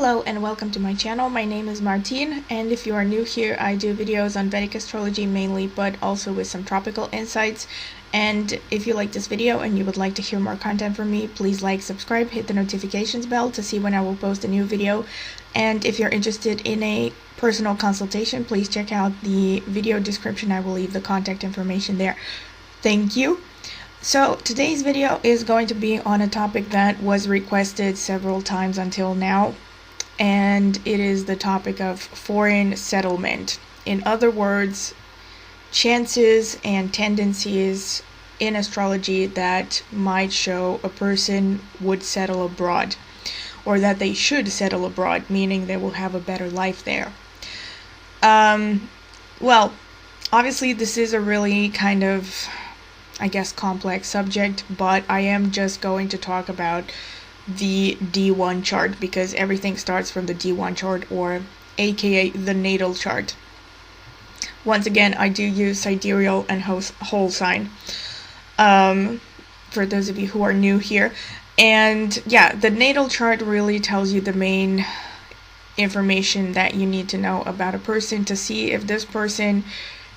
Hello and welcome to my channel. My name is Martine, and if you are new here, I do videos on Vedic astrology mainly, but also with some tropical insights. And if you like this video and you would like to hear more content from me, please like, subscribe, hit the notifications bell to see when I will post a new video. And if you're interested in a personal consultation, please check out the video description. I will leave the contact information there. Thank you. So today's video is going to be on a topic that was requested several times until now, and it is the topic of foreign settlement. In other words, chances and tendencies in astrology that might show a person would settle abroad, or that they should settle abroad, meaning they will have a better life there. Well, obviously this is a really kind of, I guess, complex subject, but I am just going to talk about the D1 chart because everything starts from the D1 chart, or aka the natal chart. Once again, I do use sidereal and whole sign for those of you who are new here. And yeah, the natal chart really tells you the main information that you need to know about a person to see if this person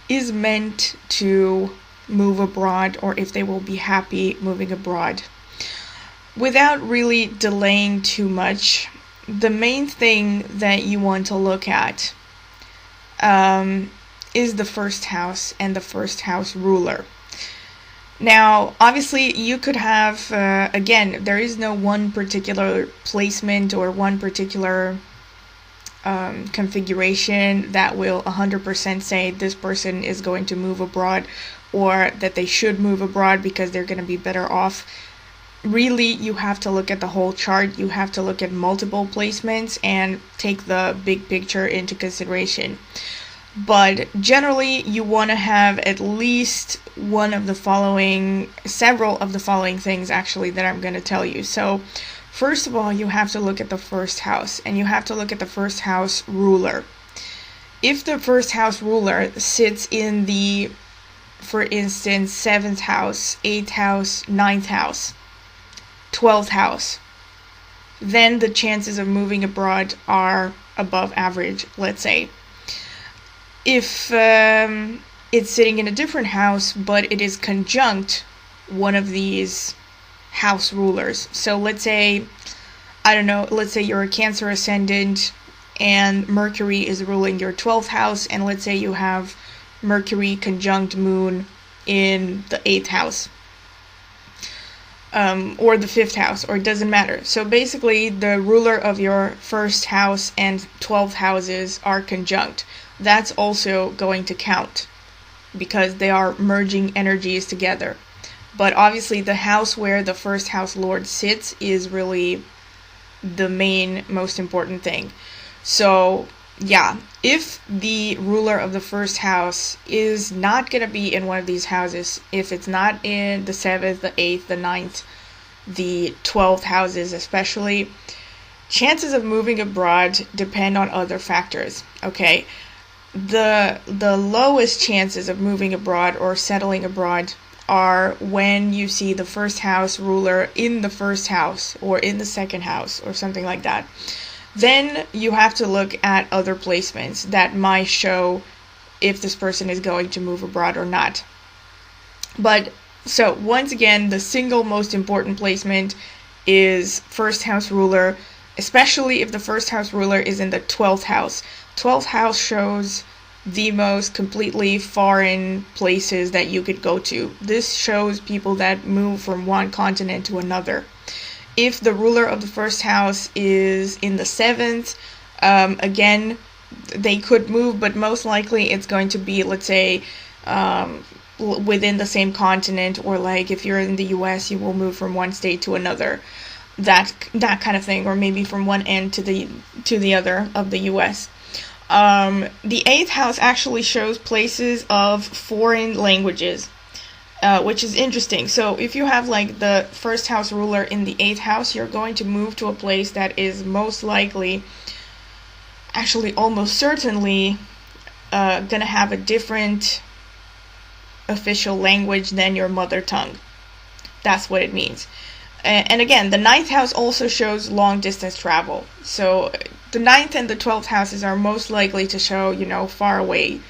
is meant to move abroad or if they will be happy moving abroad. Without really delaying too much, the main thing that you want to look at is the first house and the first house ruler. Now, obviously, you could have, again, there is no one particular placement or one particular configuration that will 100% say this person is going to move abroad or that they should move abroad because they're going to be better off. Really, you have to look at the whole chart. You have to look at multiple placements and take the big picture into consideration. But generally, you want to have at least several of the following things actually that I'm going to tell you. So, first of all, you have to look at the first house, and you have to look at the first house ruler. If the first house ruler sits in the, for instance, 7th house, 8th house, 9th house, 12th house, then the chances of moving abroad are above average, let's say. If it's sitting in a different house, but it is conjunct one of these house rulers. So let's say, I don't know, let's say you're a Cancer ascendant and Mercury is ruling your 12th house, and let's say you have Mercury conjunct Moon in the 8th house, or the 5th house, or it doesn't matter. So basically, the ruler of your 1st house and 12th houses are conjunct. That's also going to count because they are merging energies together. But obviously, the house where the first house lord sits is really the main, most important thing. So yeah, if the ruler of the first house is not going to be in one of these houses, if it's not in the 7th, the 8th, the 9th, the 12th houses especially, chances of moving abroad depend on other factors, okay? The lowest chances of moving abroad or settling abroad are when you see the first house ruler in the first house or in the second house or something like that. Then you have to look at other placements that might show if this person is going to move abroad or not. But so once again, the single most important placement is first house ruler, especially if the first house ruler is in the 12th house. 12th house shows the most completely foreign places that you could go to. This shows people that move from one continent to another. If the ruler of the first house is in the 7th, again, they could move, but most likely it's going to be, let's say, within the same continent, or like if you're in the US, you will move from one state to another, that kind of thing, or maybe from one end to the other of the US. The 8th house actually shows places of foreign languages, which is interesting. So if you have like the first house ruler in the 8th house, you're going to move to a place that is most likely, actually almost certainly, gonna have a different official language than your mother tongue. That's what it means. And again, the ninth house also shows long distance travel. So the ninth and the 12th houses are most likely to show, far away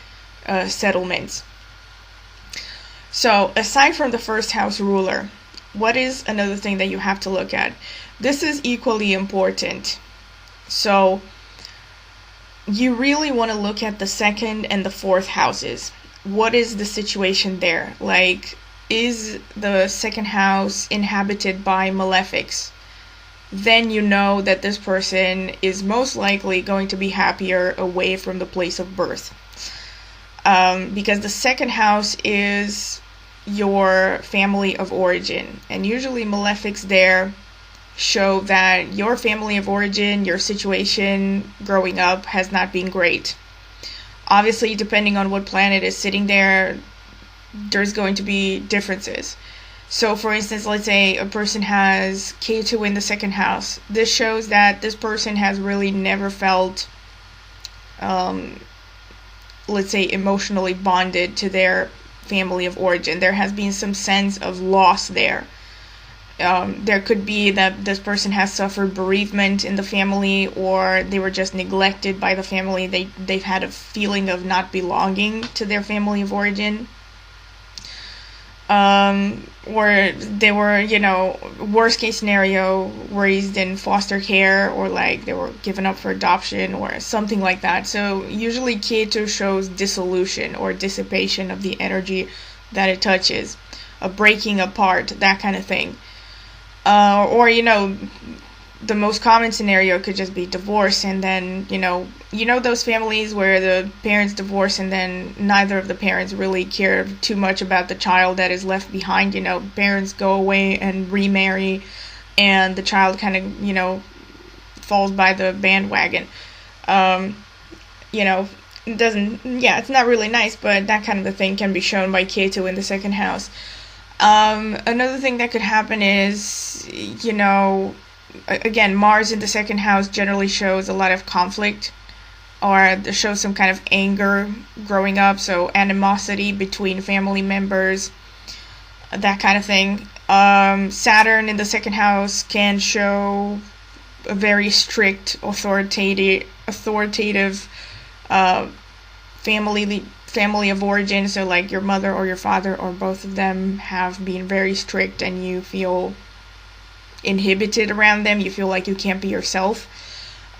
settlements. So aside from the first house ruler, what is another thing that you have to look at? This is equally important. So you really want to look at the second and the fourth houses. What is the situation there? Like, is the second house inhabited by malefics? Then you know that this person is most likely going to be happier away from the place of birth. Because the second house is your family of origin. And usually malefics there show that your family of origin, your situation growing up has not been great. Obviously, depending on what planet is sitting there, there's going to be differences. So for instance, let's say a person has Ketu in the second house. This shows that this person has really never felt, let's say, emotionally bonded to their family of origin. There has been some sense of loss there. There could be that this person has suffered bereavement in the family, or they were just neglected by the family. They've had a feeling of not belonging to their family of origin. Or they were, worst case scenario, raised in foster care, or like they were given up for adoption or something like that. So usually Ketu shows dissolution or dissipation of the energy that it touches, a breaking apart, that kind of thing. Or the most common scenario could just be divorce, and then those families where the parents divorce and then neither of the parents really care too much about the child that is left behind. Parents go away and remarry, and the child kind of falls by the bandwagon. It doesn't, it's not really nice, but that kind of a thing can be shown by Ketu in the second house. Another thing that could happen is, again, Mars in the second house generally shows a lot of conflict, or shows some kind of anger growing up, so animosity between family members, that kind of thing. Saturn in the second house can show a very strict, authoritative family of origin, so like your mother or your father or both of them have been very strict and you feel inhibited around them, you feel like you can't be yourself.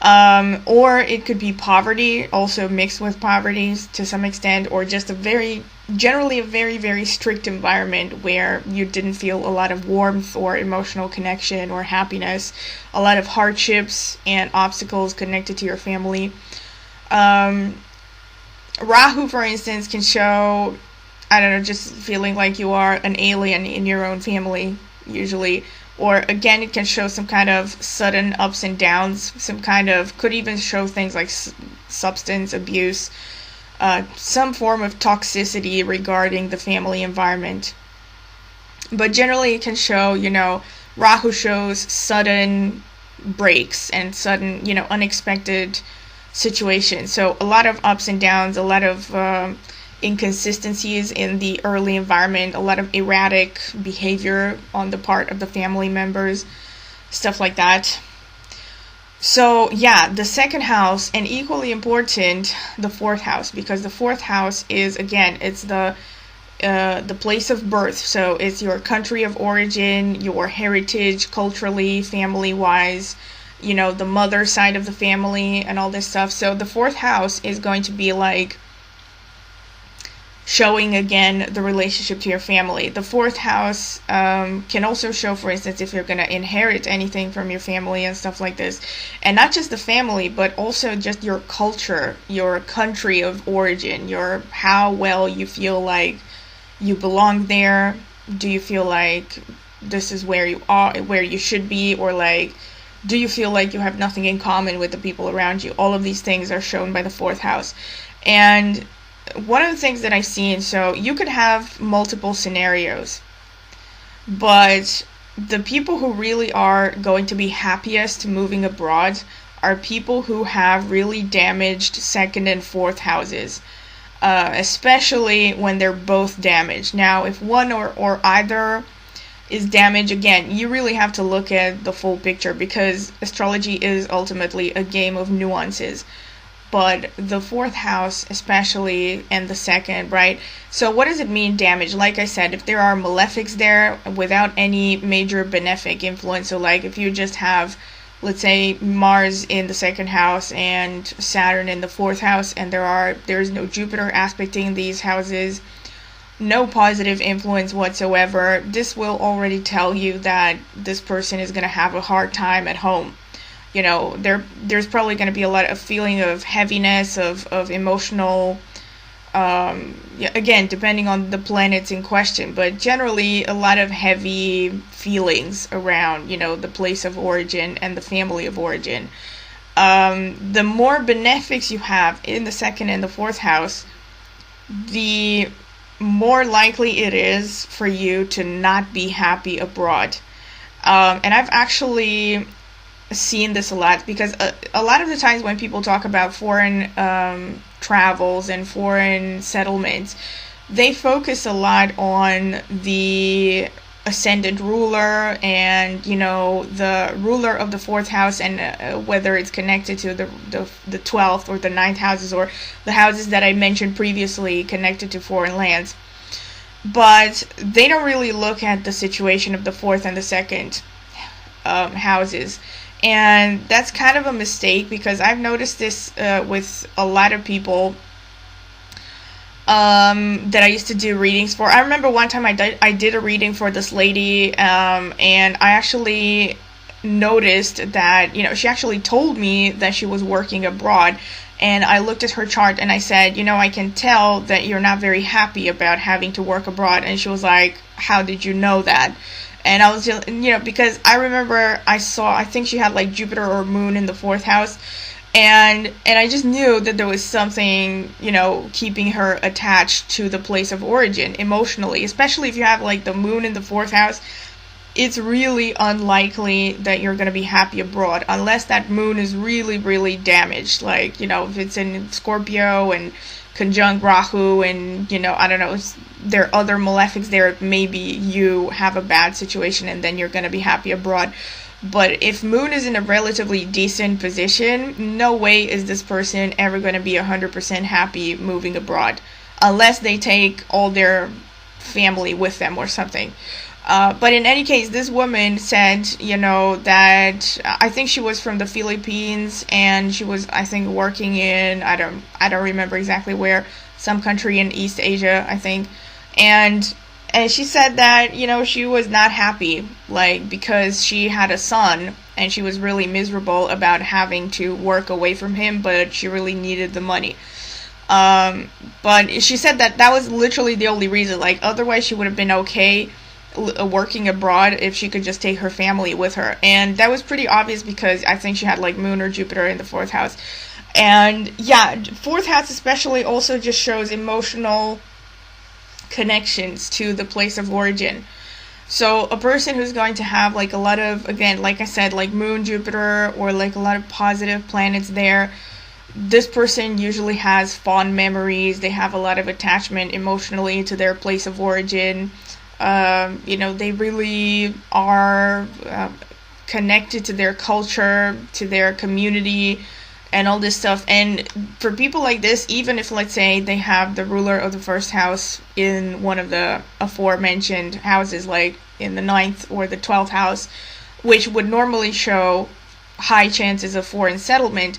Or it could be poverty, also mixed with poverty to some extent, or just generally a very, very strict environment where you didn't feel a lot of warmth or emotional connection or happiness, a lot of hardships and obstacles connected to your family. Rahu, for instance, can show, just feeling like you are an alien in your own family, usually. Or, again, it can show some kind of sudden ups and downs, could even show things like substance abuse, some form of toxicity regarding the family environment. But generally it can show, Rahu shows sudden breaks and sudden, unexpected situations. So a lot of ups and downs, a lot of inconsistencies in the early environment, a lot of erratic behavior on the part of the family members, stuff like that. So the second house, and equally important, the fourth house, because the fourth house is, again, it's the place of birth. So it's your country of origin, your heritage, culturally, family-wise, the mother side of the family and all this stuff. So the fourth house is going to be like showing, again, the relationship to your family. The fourth house can also show, for instance, if you're going to inherit anything from your family and stuff like this. And not just the family, but also just your culture, your country of origin, how well you feel like you belong there. Do you feel like this is where you are, where you should be, or like, do you feel like you have nothing in common with the people around you? All of these things are shown by the fourth house. And one of the things that I've seen, so you could have multiple scenarios, but the people who really are going to be happiest moving abroad are people who have really damaged second and fourth houses, especially when they're both damaged. Now, if one or either is damage. Again, you really have to look at the full picture, because astrology is ultimately a game of nuances. But the fourth house especially, and the second, right? So what does it mean, damage? Like I said, if there are malefics there without any major benefic influence, so like if you just have, let's say, Mars in the second house and Saturn in the fourth house, and there's no Jupiter aspecting these houses, no positive influence whatsoever, this will already tell you that this person is going to have a hard time at home. There's probably going to be a lot of feeling of heaviness, of emotional, again, depending on the planets in question, but generally a lot of heavy feelings around, the place of origin and the family of origin. The more benefics you have in the second and the fourth house, the more likely it is for you to not be happy abroad. And I've actually seen this a lot, because a lot of the times when people talk about foreign travels and foreign settlements, they focus a lot on the ascendant ruler and the ruler of the fourth house, and whether it's connected to the 12th or the 9th houses, or the houses that I mentioned previously connected to foreign lands. But they don't really look at the situation of the fourth and the second houses. And that's kind of a mistake, because I've noticed this with a lot of people that I used to do readings for. I remember one time I did a reading for this lady, and I actually noticed that, she actually told me that she was working abroad. And I looked at her chart and I said, I can tell that you're not very happy about having to work abroad. And she was like, how did you know that? And I was just, because I remember I think she had like Jupiter or Moon in the fourth house. And I just knew that there was something, keeping her attached to the place of origin emotionally, especially if you have like the Moon in the fourth house. It's really unlikely that you're going to be happy abroad unless that Moon is really, really damaged. Like, if it's in Scorpio and conjunct Rahu, and, I don't know, there are other malefics there, maybe you have a bad situation and then you're going to be happy abroad. But if Moon is in a relatively decent position, no way is this person ever going to be 100% happy moving abroad, unless they take all their family with them or something. But in any case, this woman said, that I think she was from the Philippines, and she was, I think, working in, I don't remember exactly where, some country in East Asia, I think. And she said that, she was not happy, like, because she had a son, and she was really miserable about having to work away from him, but she really needed the money. But she said that was literally the only reason. Like, otherwise she would have been okay working abroad if she could just take her family with her. And that was pretty obvious, because I think she had like Moon or Jupiter in the fourth house. And yeah, fourth house especially also just shows emotional connections to the place of origin. So a person who's going to have like a lot of, again, like I said, like Moon, Jupiter, or like a lot of positive planets there, this person usually has fond memories. They have a lot of attachment emotionally to their place of origin. They really are connected to their culture, to their community, and all this stuff. And for people like this, even if, let's say, they have the ruler of the first house in one of the aforementioned houses, like in the 9th or the 12th house, which would normally show high chances of foreign settlement,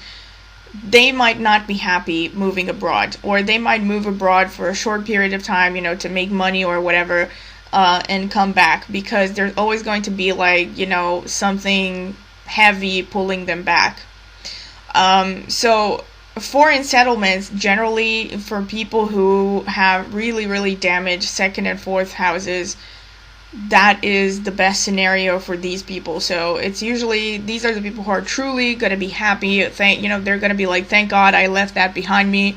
they might not be happy moving abroad, or they might move abroad for a short period of time, to make money or whatever, and come back, because there's always going to be like, something heavy pulling them back. So foreign settlements, generally for people who have really, really damaged second and fourth houses, that is the best scenario for these people. So it's usually, these are the people who are truly going to be happy. They're going to be like, thank God I left that behind me.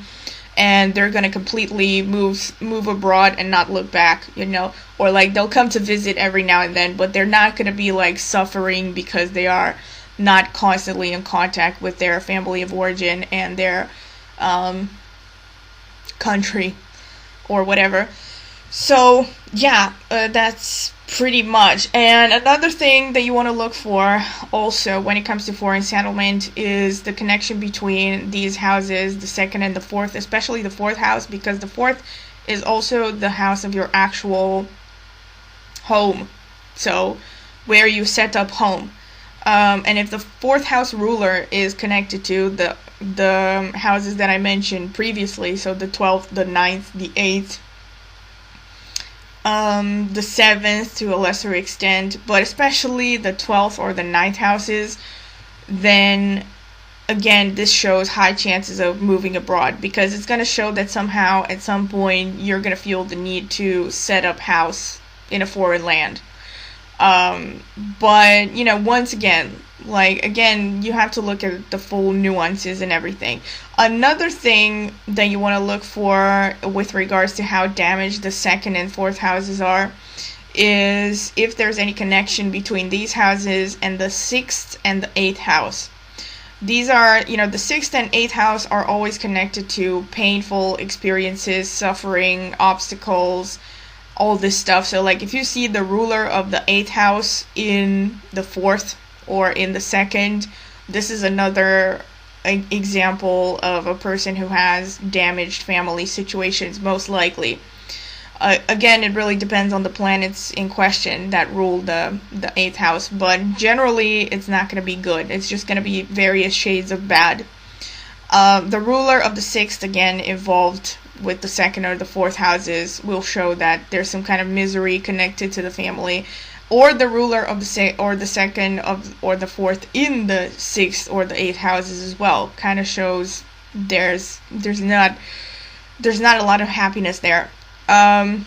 And they're going to completely move abroad and not look back, or like they'll come to visit every now and then, but they're not going to be like suffering because they are not constantly in contact with their family of origin and their country or whatever. So yeah, that's Pretty much. And another thing that you want to look for also when it comes to foreign settlement is the connection between these houses, the second and the fourth, especially the fourth house, because the fourth is also the house of your actual home. So where you set up home. And if the fourth house ruler is connected to the houses that I mentioned previously, so the 12th, the 9th, the 8th, the 7th to a lesser extent, but especially the 12th or the 9th houses, then again, this shows high chances of moving abroad, because it's going to show that somehow at some point you're going to feel the need to set up house in a foreign land. But once again, you have to look at the full nuances and everything. Another thing that you want to look for with regards to how damaged the second and fourth houses are is if there's any connection between these houses and the sixth and the eighth house. These are, the sixth and eighth house are always connected to painful experiences, suffering, obstacles, all this stuff. So if you see the ruler of the eighth house in the fourth or in the second, this is another example of a person who has damaged family situations, most likely. Again, it really depends on the planets in question that rule the eighth house, but generally it's not going to be good. It's just going to be various shades of bad. The ruler of the sixth, again, involved with the second or the fourth houses, will show that there's some kind of misery connected to the family, or the ruler of the second or the fourth in the sixth or the eighth houses as well, kind of shows there's not a lot of happiness there. But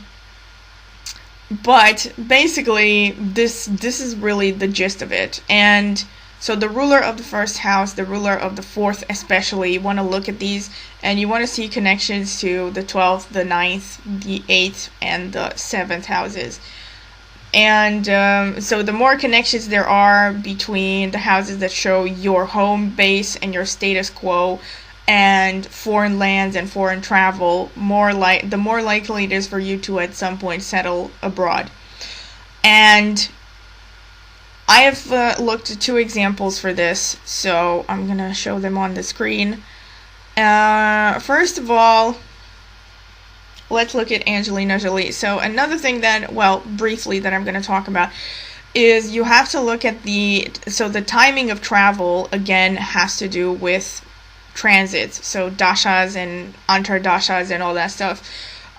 basically this is really the gist of it. And so the ruler of the first house, the ruler of the fourth especially, you want to look at these and you want to see connections to the 12th, the 9th, the 8th, and the 7th houses. And so the more connections there are between the houses that show your home base and your status quo and foreign lands and foreign travel, the more likely it is for you to at some point settle abroad. And I have looked at two examples for this, so I'm going to show them on the screen. First of all, let's look at Angelina Jolie. So another thing briefly that I'm going to talk about is you have to look at the timing of travel, again, has to do with transits. So dashas and antardashas and all that stuff.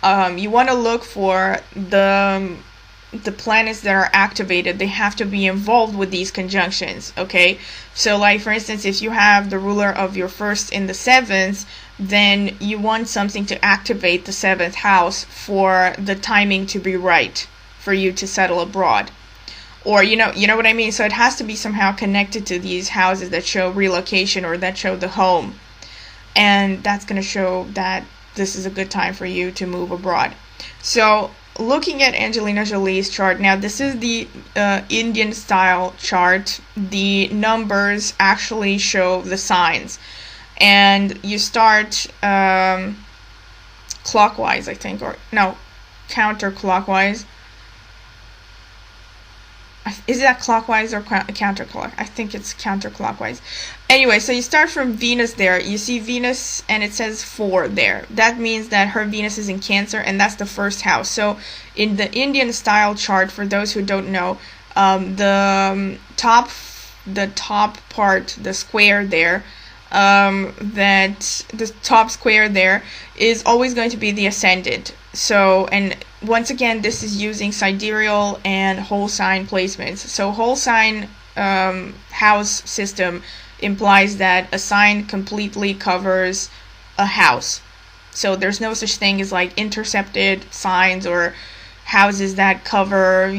You want to look for the planets that are activated. They have to be involved with these conjunctions, okay? So for instance, if you have the ruler of your first in the seventh, then you want something to activate the seventh house for the timing to be right for you to settle abroad. Or you know what I mean? So it has to be somehow connected to these houses that show relocation or that show the home. And that's going to show that this is a good time for you to move abroad. So looking at Angelina Jolie's chart, now this is the Indian style chart. The numbers actually show the signs. And you start clockwise, I think, or no, counterclockwise. Is that clockwise or counterclockwise? I think it's counterclockwise. Anyway, so you start from Venus there. You see Venus and it says 4 there. That means that her Venus is in Cancer, and that's the first house. So in the Indian style chart, for those who don't know, the top part, the square there, that the top square there is always going to be the ascendant. So, and once again, this is using sidereal and whole sign placements. So whole sign house system implies that a sign completely covers a house. So there's no such thing as intercepted signs or houses that cover,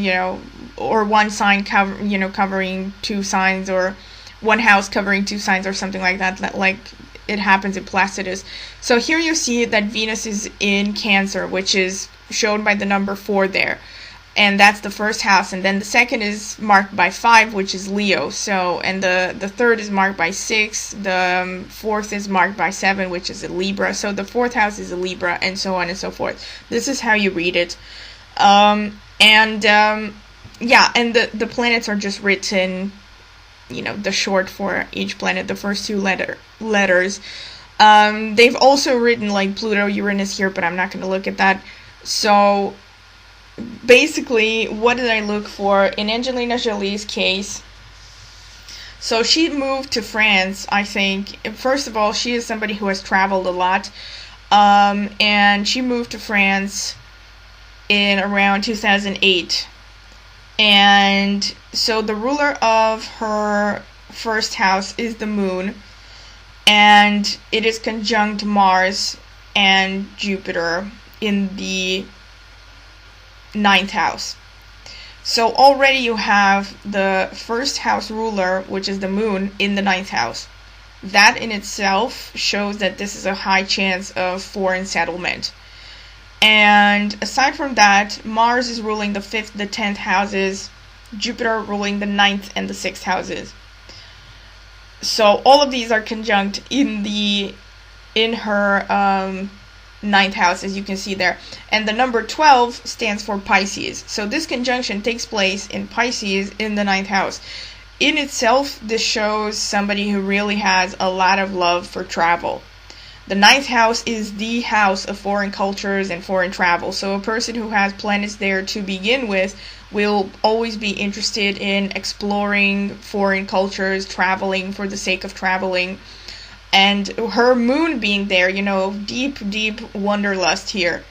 or one sign covering two signs, or one house covering two signs, or something like that, like it happens in Placidus. So here you see that Venus is in Cancer, which is shown by the number 4 there. And that's the first house. And then the second is marked by 5, which is Leo. So, and the third is marked by 6. The fourth is marked by 7, which is a Libra. So the fourth house is a Libra, and so on and so forth. This is how you read it. yeah, and the planets are just written, the short for each planet, the first two letters. They've also written like Pluto, Uranus here, but I'm not going to look at that. So basically, what did I look for in Angelina Jolie's case? So she moved to France, I think. First of all, she is somebody who has traveled a lot. And she moved to France in around 2008. And so the ruler of her first house is the moon. And it is conjunct Mars and Jupiter in the 9th house. So already you have the first house ruler, which is the moon, in the 9th house. That in itself shows that this is a high chance of foreign settlement. And aside from that, Mars is ruling the 5th, the 10th houses, Jupiter ruling the 9th and the 6th houses. So all of these are conjunct in her 9th house, as you can see there. And the number 12 stands for Pisces. So this conjunction takes place in Pisces in the 9th house. In itself, this shows somebody who really has a lot of love for travel. The 9th house is the house of foreign cultures and foreign travel. So a person who has planets there to begin with will always be interested in exploring foreign cultures, traveling for the sake of traveling. And her moon being there, deep, deep wanderlust here.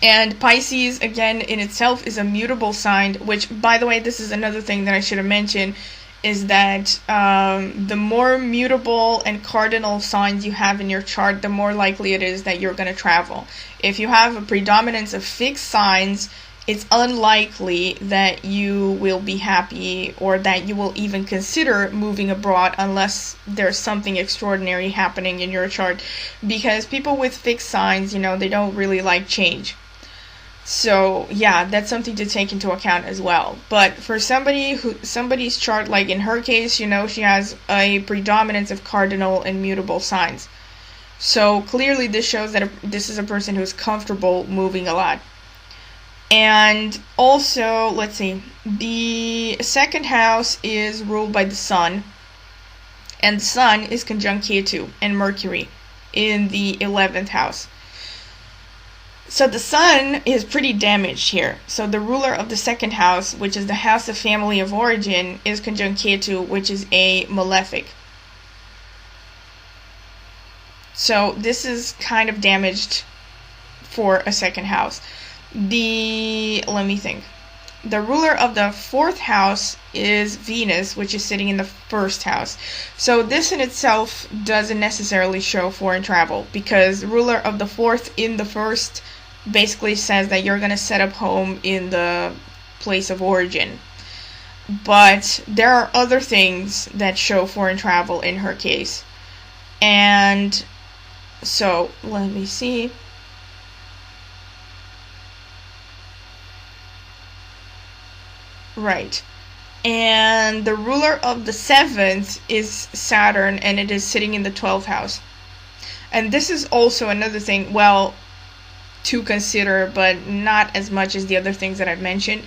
And Pisces, again, in itself is a mutable sign, which, by the way, this is another thing that I should have mentioned, is that the more mutable and cardinal signs you have in your chart, the more likely it is that you're going to travel. If you have a predominance of fixed signs, it's unlikely that you will be happy or that you will even consider moving abroad unless there's something extraordinary happening in your chart. Because people with fixed signs, they don't really like change. So yeah, that's something to take into account as well. But for somebody's chart, like in her case, she has a predominance of cardinal and mutable signs. So clearly this shows that this is a person who's comfortable moving a lot. And also, let's see, the 2nd house is ruled by the Sun, and the Sun is conjunct Ketu and Mercury in the 11th house. So the Sun is pretty damaged here. So the ruler of the 2nd house, which is the house of family of origin, is conjunct Ketu, which is a malefic. So this is kind of damaged for a 2nd house. Let me think. The ruler of the 4th house is Venus, which is sitting in the 1st house. So this in itself doesn't necessarily show foreign travel, because the ruler of the 4th in the 1st basically says that you're going to set up home in the place of origin. But there are other things that show foreign travel in her case. And so, let me see. Right. And the ruler of the 7th is Saturn, and it is sitting in the 12th house. And this is also another thing, to consider, but not as much as the other things that I've mentioned.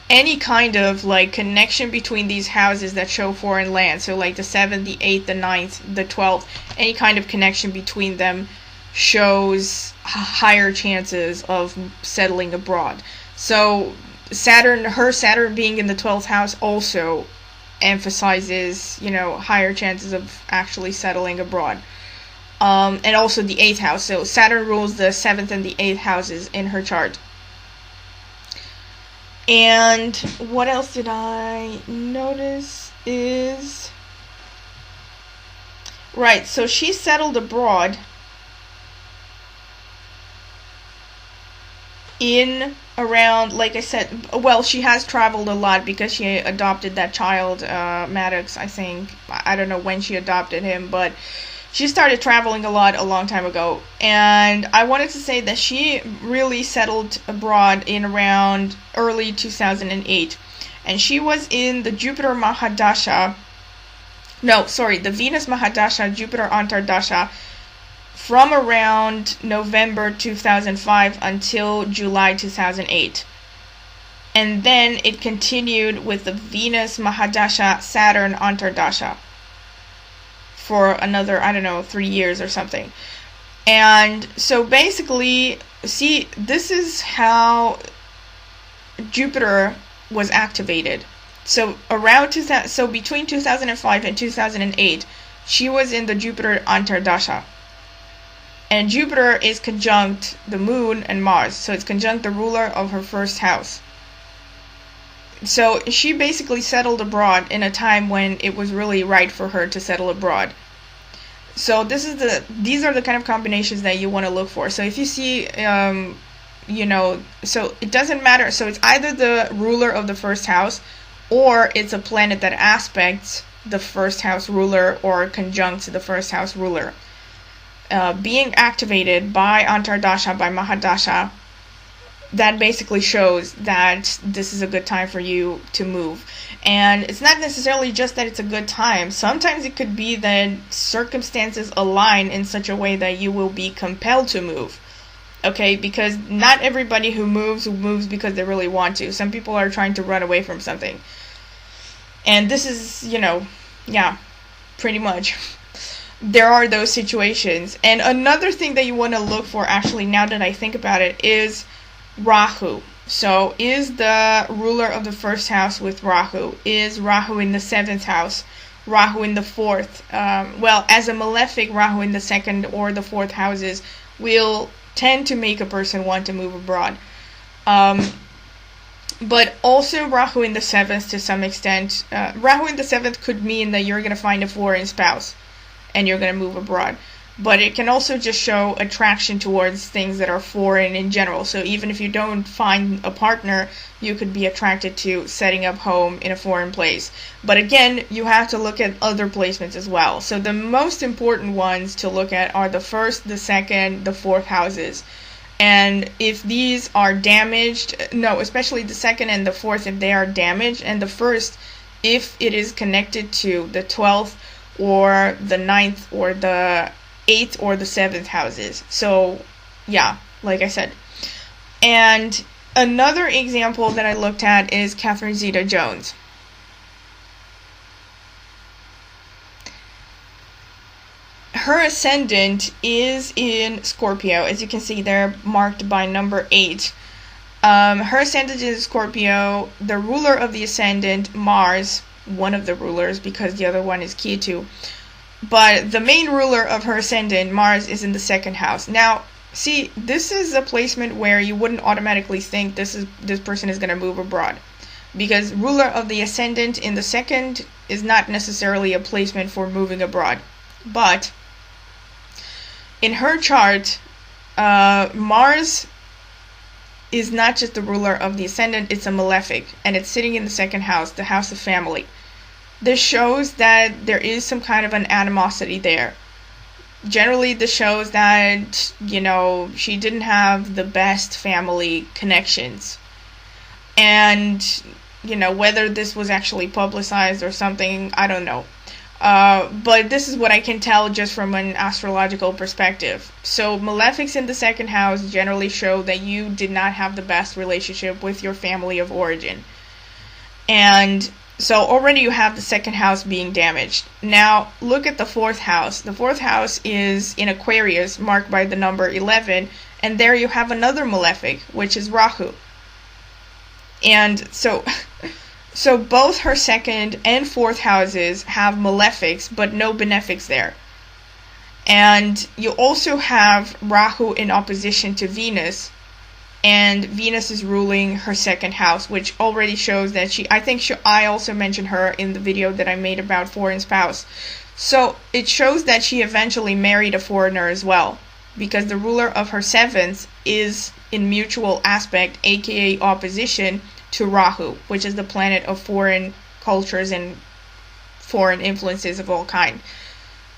Any kind of connection between these houses that show foreign land, so like the 7th, the 8th, the 9th, the 12th, any kind of connection between them shows higher chances of settling abroad. So her Saturn being in the 12th house also emphasizes, higher chances of actually settling abroad. And also the 8th house. So Saturn rules the 7th and the 8th houses in her chart. And what else did I notice is... Right, so she settled abroad in around, like I said, she has traveled a lot because she adopted that child, Maddox, I think. I don't know when she adopted him, but she started traveling a lot a long time ago. And I wanted to say that she really settled abroad in around early 2008. And she was in the Jupiter Mahadasha, the Venus Mahadasha, Jupiter Antardasha, from around November 2005 until July 2008. And then it continued with the Venus, Mahadasha, Saturn, Antardasha for another, I don't know, 3 years or something. And so basically, see, this is how Jupiter was activated. So between 2005 and 2008, she was in the Jupiter Antardasha. And Jupiter is conjunct the Moon and Mars, so it's conjunct the ruler of her first house. So she basically settled abroad in a time when it was really right for her to settle abroad. So these are the kind of combinations that you want to look for. So if you see, so it doesn't matter. So it's either the ruler of the first house, or it's a planet that aspects the first house ruler or conjuncts the first house ruler. Being activated by Antardasha, by Mahadasha, that basically shows that this is a good time for you to move. And it's not necessarily just that it's a good time. Sometimes it could be that circumstances align in such a way that you will be compelled to move. Okay, because not everybody who moves because they really want to. Some people are trying to run away from something. And this is, pretty much. There are those situations. And another thing that you want to look for, actually, now that I think about it, is Rahu. So is the ruler of the first house with Rahu? Is Rahu in the 7th house? Rahu in the 4th? As a malefic, Rahu in the 2nd or the 4th houses will tend to make a person want to move abroad. But also Rahu in the 7th to some extent. Rahu in the 7th could mean that you're going to find a foreign spouse and you're going to move abroad. But it can also just show attraction towards things that are foreign in general. So even if you don't find a partner, you could be attracted to setting up home in a foreign place. But again, you have to look at other placements as well. So the most important ones to look at are the 1st, the 2nd, the 4th houses. And if these are damaged, especially the 2nd and the 4th, if they are damaged, and the 1st, if it is connected to the 12th or the 9th or the 8th or the 7th houses. So, yeah, like I said. And another example that I looked at is Catherine Zeta-Jones. Her ascendant is in Scorpio. As you can see, they're marked by number 8. Her ascendant is Scorpio. The ruler of the ascendant, Mars, one of the rulers, because the other one is Ketu. But the main ruler of her ascendant, Mars, is in the 2nd house. Now, see, this is a placement where you wouldn't automatically think this person is going to move abroad. Because ruler of the ascendant in the 2nd is not necessarily a placement for moving abroad. But in her chart, Mars is not just the ruler of the ascendant, it's a malefic. And it's sitting in the 2nd house, the house of family. This shows that there is some kind of an animosity there. Generally, this shows that, she didn't have the best family connections. And, whether this was actually publicized or something, I don't know. But this is what I can tell just from an astrological perspective. So, malefics in the 2nd house generally show that you did not have the best relationship with your family of origin. And so already you have the 2nd house being damaged. Now look at the 4th house. The 4th house is in Aquarius, marked by the number 11, and there you have another malefic, which is Rahu. And so both her 2nd and 4th houses have malefics, but no benefics there. And you also have Rahu in opposition to Venus, and Venus is ruling her 2nd house, which already shows that I also mentioned her in the video that I made about foreign spouse. So it shows that she eventually married a foreigner as well, because the ruler of her 7th is in mutual aspect, aka opposition, to Rahu, which is the planet of foreign cultures and foreign influences of all kind.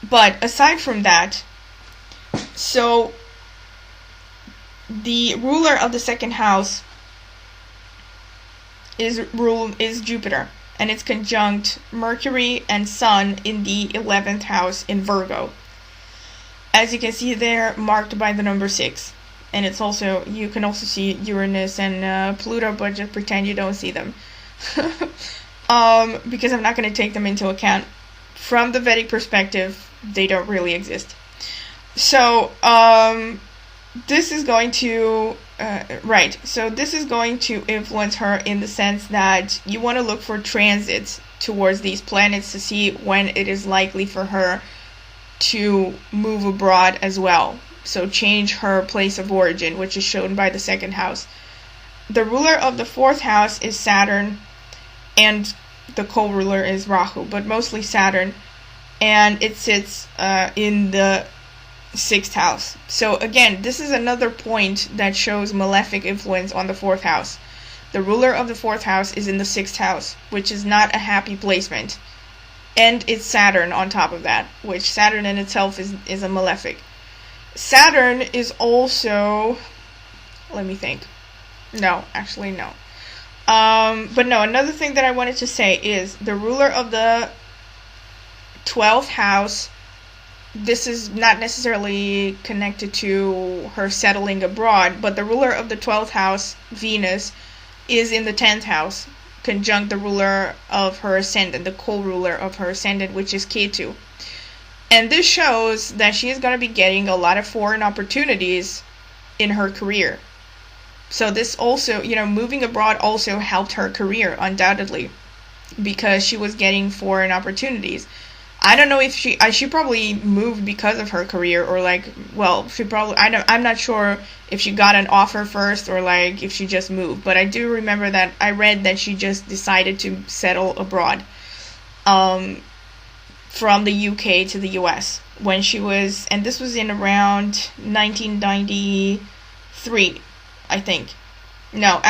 But aside from that, so the ruler of the 2nd house is Jupiter, and it's conjunct Mercury and Sun in the 11th house in Virgo. As you can see there, marked by the number 6. And it's also, you can also see Uranus and Pluto, but just pretend you don't see them. Because I'm not going to take them into account. From the Vedic perspective, they don't really exist. So, this is going to, so this is going to influence her in the sense that you want to look for transits towards these planets to see when it is likely for her to move abroad as well. So change her place of origin, which is shown by the second house. The ruler of the fourth house is Saturn, and the co-ruler is Rahu, but mostly Saturn, and it sits in the sixth house. So again, this is another point that shows malefic influence on the fourth house. The ruler of the fourth house is in the sixth house, which is not a happy placement. And it's Saturn on top of that, which Saturn in itself is a malefic. Saturn is also, let me think. No, actually no. But no, another thing that I wanted to say is the ruler of the 12th house, this is not necessarily connected to her settling abroad, but the ruler of the 12th house, Venus, is in the 10th house, conjunct the ruler of her ascendant, the co-ruler of her ascendant, which is Ketu. And this shows that she is going to be getting a lot of foreign opportunities in her career. So this also, moving abroad also helped her career, undoubtedly, because she was getting foreign opportunities. I don't know if she probably moved because of her career, or I'm not sure if she got an offer first or if she just moved. But I do remember that I read that she just decided to settle abroad. From the UK to the US when she was, and this was in around 1993, I think. No,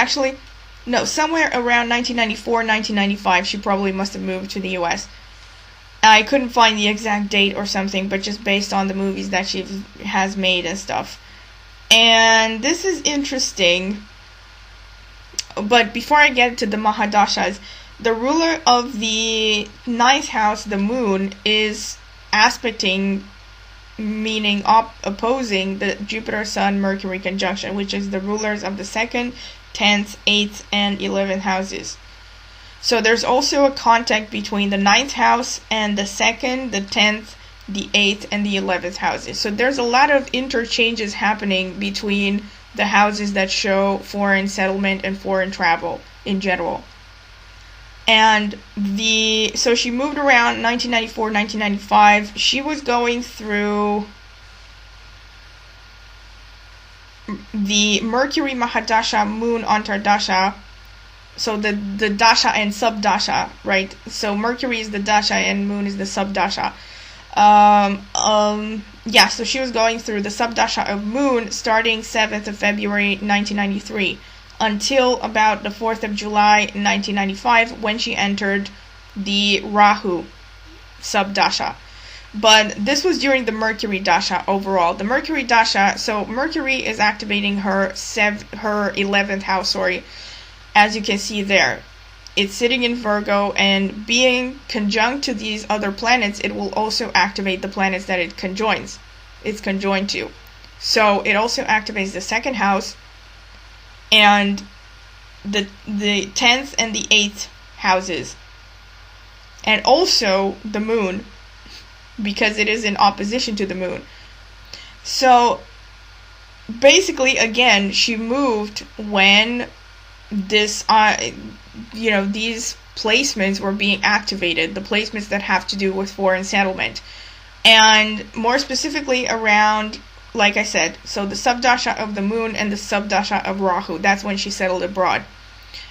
somewhere around 1994, 1995, she probably must have moved to the US. I couldn't find the exact date or something, but just based on the movies that she has made and stuff. And this is interesting. But before I get to the Mahadashas, the ruler of the 9th house, the moon, is aspecting, meaning opposing the Jupiter-Sun-Mercury conjunction, which is the rulers of the 2nd, 10th, 8th, and 11th houses. So there's also a contact between the 9th house and the 2nd, the 10th, the 8th, and the 11th houses. So there's a lot of interchanges happening between the houses that show foreign settlement and foreign travel in general. And so she moved around 1994, 1995. She was going through the Mercury Mahadasha, Moon Antardasha. So the dasha and subdasha, right? So Mercury is the dasha and Moon is the subdasha. So she was going through the subdasha of Moon starting 7th of February 1993. Until about the 4th of July 1995 when she entered the Rahu subdasha. But this was during the Mercury dasha overall. The Mercury dasha, so Mercury is activating her 11th house, as you can see there. It's sitting in Virgo, and being conjunct to these other planets, it will also activate the planets that it's conjoined to. So it also activates the 2nd house, and the 10th and the 8th houses, and also the moon, because it is in opposition to the moon. So basically, again, she moved when these placements were being activated, the placements that have to do with foreign settlement, and more specifically around, like I said, so the subdasha of the moon and the subdasha of Rahu, that's when she settled abroad.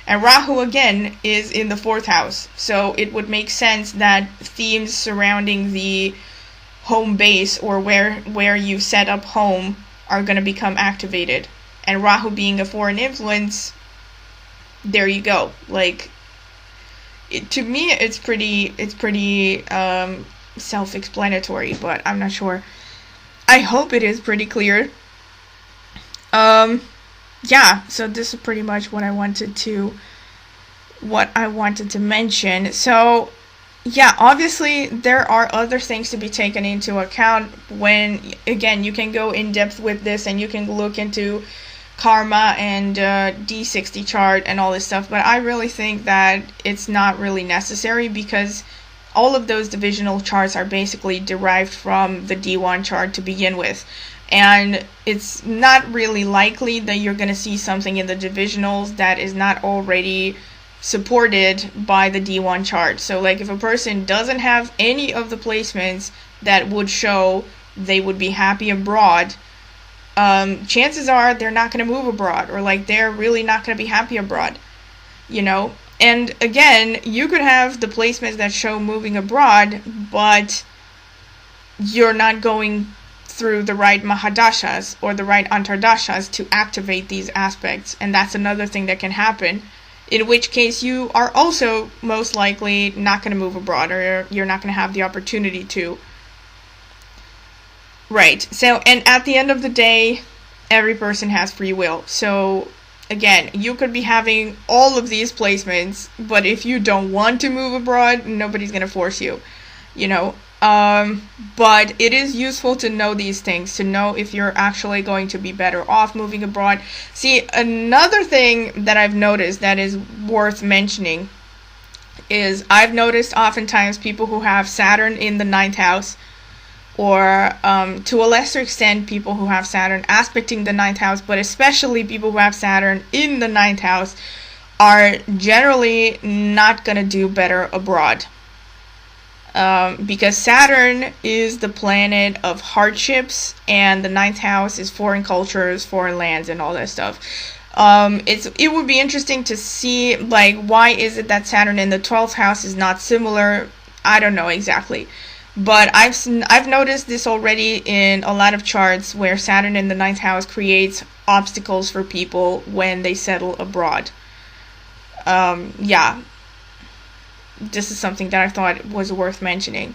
And Rahu, again, is in the 4th house, so it would make sense that themes surrounding the home base, or where you set up home, are going to become activated. And Rahu being a foreign influence, there you go. To me, it's pretty self-explanatory, but I'm not sure. I hope it is pretty clear. So this is pretty much what I wanted to mention. So Yeah, obviously there are other things to be taken into account when, again, you can go in depth with this and you can look into karma and D60 chart and all this stuff, but I really think that it's not really necessary because all of those divisional charts are basically derived from the D1 chart to begin with. And it's not really likely that you're going to see something in the divisionals that is not already supported by the D1 chart. So like if a person doesn't have any of the placements that would show they would be happy abroad, chances are they're not going to move abroad, or like they're really not going to be happy abroad, you know. And again, you could have the placements that show moving abroad, but you're not going through the right Mahadashas or the right Antardashas to activate these aspects, and that's another thing that can happen, in which case you are also most likely not going to move abroad, or you're not going to have the opportunity to. Right, so, and at the end of the day, every person has free will. So, again, you could be having all of these placements, but if you don't want to move abroad, nobody's going to force you, you know. But it is useful to know these things, to know if you're actually going to be better off moving abroad. See, another thing that I've noticed that is worth mentioning is I've noticed oftentimes people who have Saturn in the 9th house, or to a lesser extent people who have Saturn aspecting the 9th house, but especially people who have Saturn in the 9th house, are generally not going to do better abroad. Because Saturn is the planet of hardships, and the 9th house is foreign cultures, foreign lands, and all that stuff. It would be interesting to see, like, why is it that Saturn in the 12th house is not similar? I don't know exactly. But I've noticed this already in a lot of charts where Saturn in the 9th house creates obstacles for people when they settle abroad. Yeah. This is something that I thought was worth mentioning.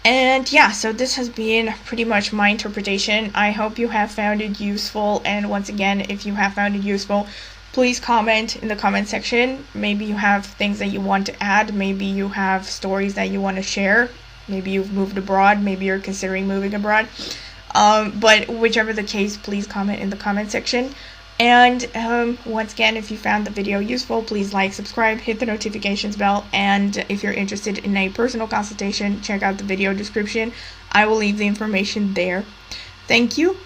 And yeah, so this has been pretty much my interpretation. I hope you have found it useful, and once again, if you have found it useful, please comment in the comment section. Maybe you have things that you want to add, maybe you have stories that you want to share, maybe you've moved abroad, maybe you're considering moving abroad. But whichever the case, please comment in the comment section. And once again, if you found the video useful, please like, subscribe, hit the notifications bell, and if you're interested in a personal consultation, check out the video description. I will leave the information there. Thank you.